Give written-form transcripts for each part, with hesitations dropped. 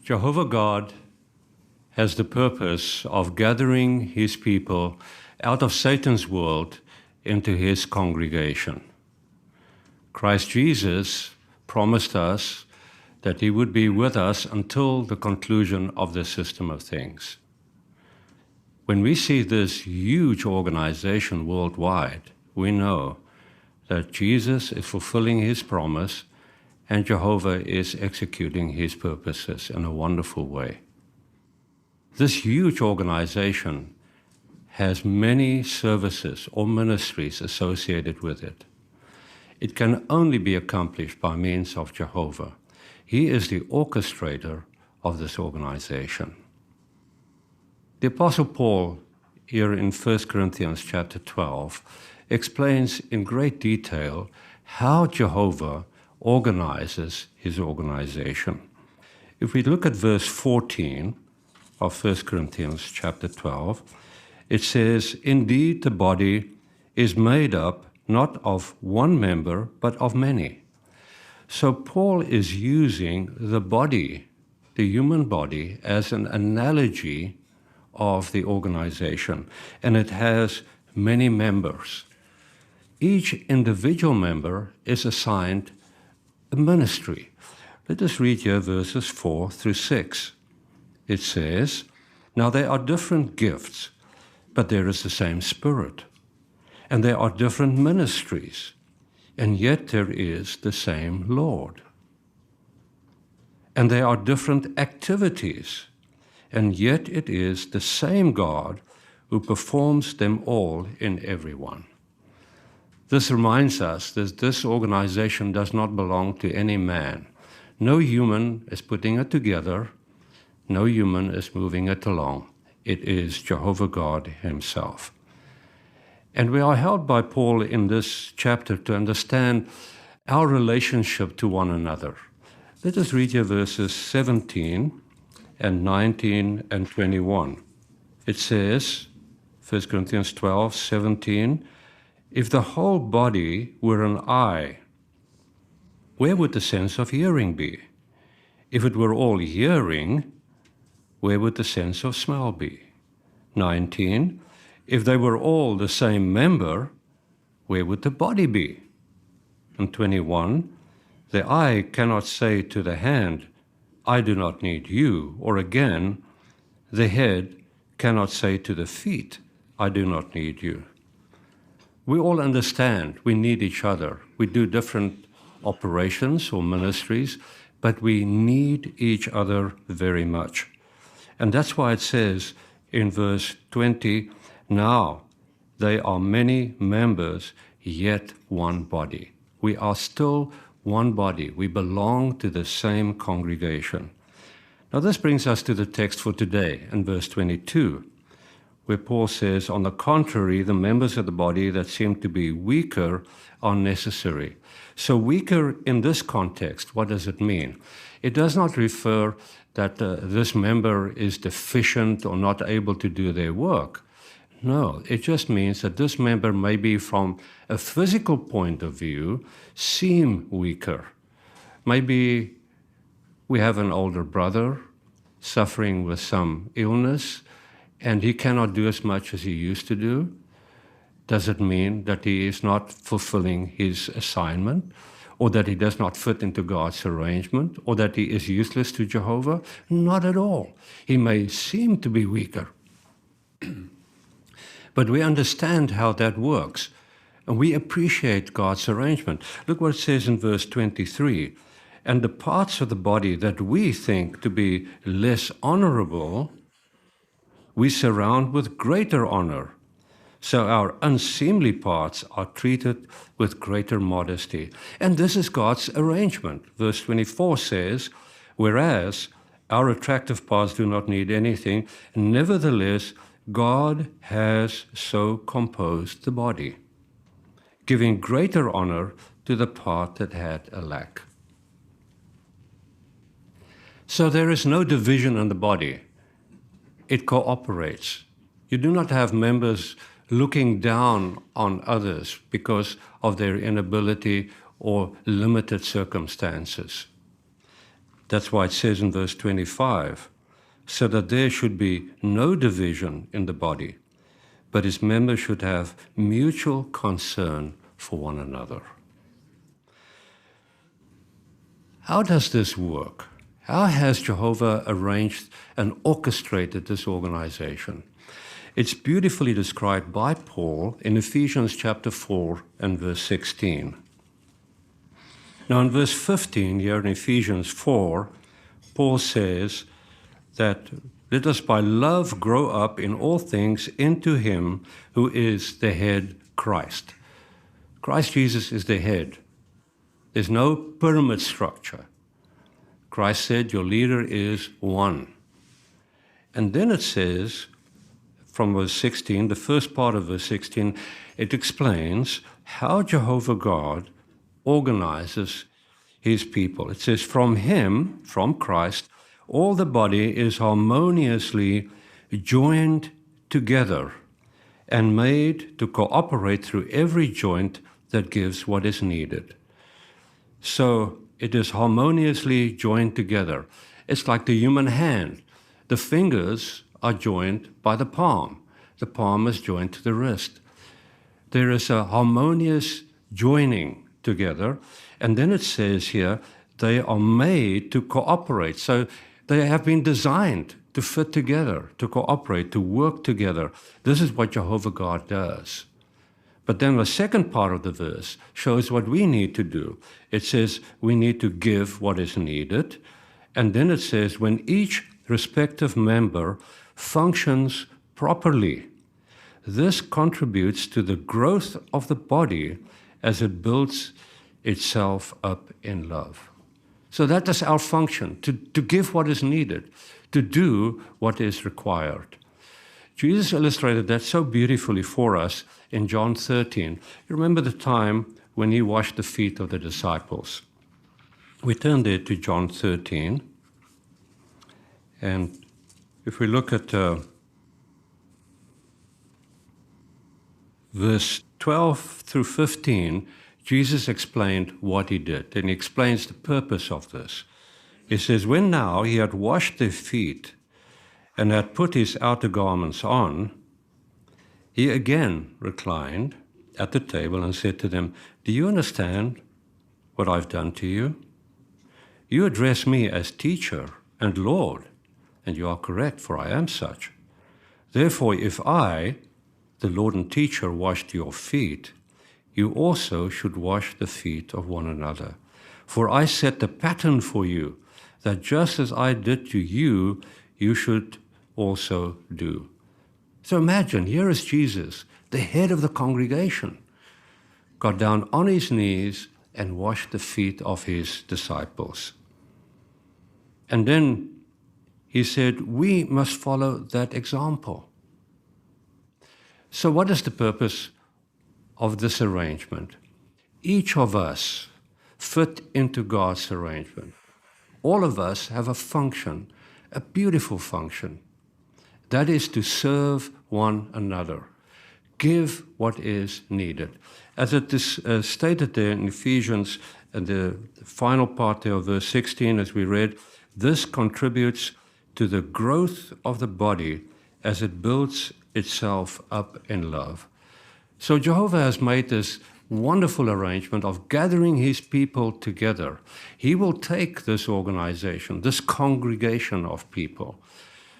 Jehovah God has the purpose of gathering his people out of Satan's world into his congregation. Christ Jesus promised us that he would be with us until the conclusion of the system of things. When we see this huge organization worldwide, we know that Jesus is fulfilling his promise and Jehovah is executing his purposes in a wonderful way. This huge organization has many services or ministries associated with it. It can only be accomplished by means of Jehovah. He is the orchestrator of this organization. The Apostle Paul, here in 1 Corinthians chapter 12, explains in great detail how Jehovah organizes his organization. If we look at verse 14 of 1 Corinthians chapter 12, it says, "Indeed, the body is made up not of one member, but of many." So Paul is using the body, the human body, as an analogy of the organization, and it has many members. Each individual member is assigned a ministry. Let us read here verses 4 through 6. It says, "Now there are different gifts, but there is the same Spirit. And there are different ministries, and yet there is the same Lord. And there are different activities, and yet it is the same God who performs them all in everyone." This reminds us that this organization does not belong to any man. No human is putting it together. No human is moving it along. It is Jehovah God himself. And we are helped by Paul in this chapter to understand our relationship to one another. Let us read here verses 17 and 19 and 21. It says, 1 Corinthians 12, 17, "If the whole body were an eye, where would the sense of hearing be? If it were all hearing, where would the sense of smell be?" 19, "If they were all the same member, where would the body be?" And 21, "The eye cannot say to the hand, 'I do not need you,' or again, the head cannot say to the feet, 'I do not need you.'" We all understand we need each other. We do different operations or ministries, but we need each other very much. And that's why it says in verse 20, "Now there are many members, yet one body." We are still one body. We belong to the same congregation. Now this brings us to the text for today in verse 22, where Paul says, "On the contrary, the members of the body that seem to be weaker are necessary." So weaker in this context, what does it mean? It does not refer that this member is deficient or not able to do their work. No, it just means that this member may be, from a physical point of view, seem weaker. Maybe we have an older brother suffering with some illness, and he cannot do as much as he used to do. Does it mean that he is not fulfilling his assignment, or that he does not fit into God's arrangement, or that he is useless to Jehovah? Not at all. He may seem to be weaker. But we understand how that works, and we appreciate God's arrangement. Look what it says in verse 23. "And the parts of the body that we think to be less honorable, we surround with greater honor. So our unseemly parts are treated with greater modesty." And this is God's arrangement. Verse 24 says, "Whereas our attractive parts do not need anything, nevertheless, God has so composed the body, giving greater honor to the part that had a lack." So there is no division in the body. It cooperates. You do not have members looking down on others because of their inability or limited circumstances. That's why it says in verse 25, so that there should be no division in the body, but its members should have mutual concern for one another. How does this work? How has Jehovah arranged and orchestrated this organization? It's beautifully described by Paul in Ephesians chapter 4 and verse 16. Now in verse 15 here in Ephesians 4, Paul says that let us by love grow up in all things into him who is the head, Christ. Christ Jesus is the head. There's no pyramid structure. Christ said your leader is one. And then it says, from verse 16, the first part of verse 16, it explains how Jehovah God organizes his people. It says, from him, from Christ, all the body is harmoniously joined together and made to cooperate through every joint that gives what is needed. So it is harmoniously joined together. It's like the human hand. The fingers are joined by the palm. The palm is joined to the wrist. There is a harmonious joining together. And then it says here, they are made to cooperate. So they have been designed to fit together, to cooperate, to work together. This is what Jehovah God does. But then the second part of the verse shows what we need to do. It says we need to give what is needed. And then it says when each respective member functions properly, this contributes to the growth of the body as it builds itself up in love. So that is our function, to give what is needed, to do what is required. Jesus illustrated that so beautifully for us in John 13. You remember the time when he washed the feet of the disciples. We turn there to John 13. And if we look at verse 12 through 15, Jesus explained what he did, and he explains the purpose of this. He says, when now he had washed their feet and had put his outer garments on, he again reclined at the table and said to them, do you understand what I've done to you? You address me as teacher and Lord, and you are correct, for I am such. Therefore, if I, the Lord and teacher, washed your feet, you also should wash the feet of one another. For I set the pattern for you, that just as I did to you, you should also do. So imagine, here is Jesus, the head of the congregation, got down on his knees and washed the feet of his disciples. And then he said, we must follow that example. So what is the purpose of this arrangement? Each of us fit into God's arrangement. All of us have a function, a beautiful function. That is to serve one another. Give what is needed. As it is stated there in Ephesians, the final part there of verse 16, as we read, this contributes to the growth of the body as it builds itself up in love. So Jehovah has made this wonderful arrangement of gathering his people together. He will take this organization, this congregation of people,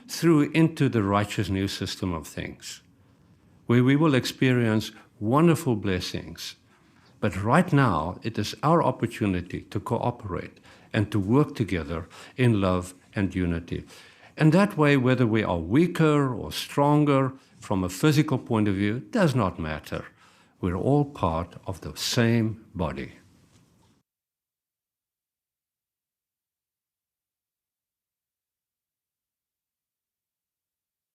through into the righteous new system of things, where we will experience wonderful blessings. But right now, it is our opportunity to cooperate and to work together in love and unity. And that way, whether we are weaker or stronger from a physical point of view, does not matter. We're all part of the same body.